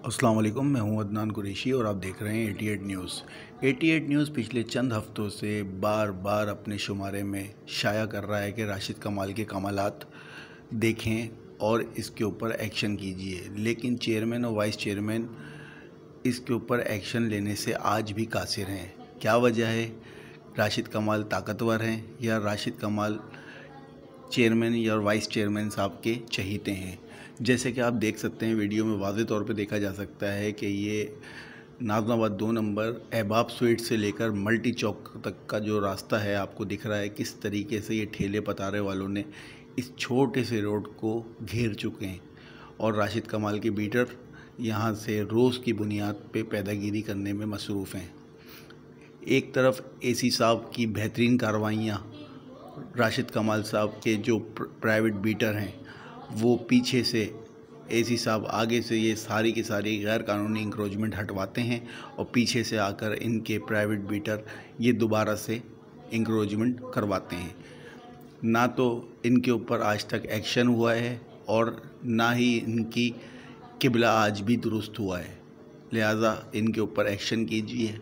अस्सलाम वालेकुम, मैं हूं अदनान कुरैशी और आप देख रहे हैं 88 न्यूज़। 88 न्यूज़ पिछले चंद हफ्तों से बार बार अपने शुमारे में शाया कर रहा है कि राशिद कमाल के कमालात देखें और इसके ऊपर एक्शन कीजिए, लेकिन चेयरमैन और वाइस चेयरमैन इसके ऊपर एक्शन लेने से आज भी कासिर हैं। क्या वजह है? राशिद कमाल ताकतवर हैं या राशिद कमाल चेयरमैन या वाइस चेयरमैन साहब के चहीते हैं? जैसे कि आप देख सकते हैं, वीडियो में वाज़े तौर पे देखा जा सकता है कि ये नाज़माबाद 2 नंबर अहबाब स्वीट से लेकर मल्टी चौक तक का जो रास्ता है, आपको दिख रहा है किस तरीके से ये ठेले पतारे वालों ने इस छोटे से रोड को घेर चुके हैं और राशिद कमाल के बीटर यहाँ से रोज़ की बुनियाद पे पैदागिरी करने में मसरूफ़ हैं। एक तरफ एसी साहब की बेहतरीन कार्रवाइयाँ, राशिद कमाल साहब के जो प्राइवेट बीटर हैं वो पीछे से, एसी साहब आगे से ये सारी की सारी गैर कानूनी इंक्रोचमेंट हटवाते हैं और पीछे से आकर इनके प्राइवेट बीटर ये दोबारा से इंक्रोचमेंट करवाते हैं। ना तो इनके ऊपर आज तक एक्शन हुआ है और ना ही इनकी किबला आज भी दुरुस्त हुआ है, लिहाजा इनके ऊपर एक्शन कीजिए।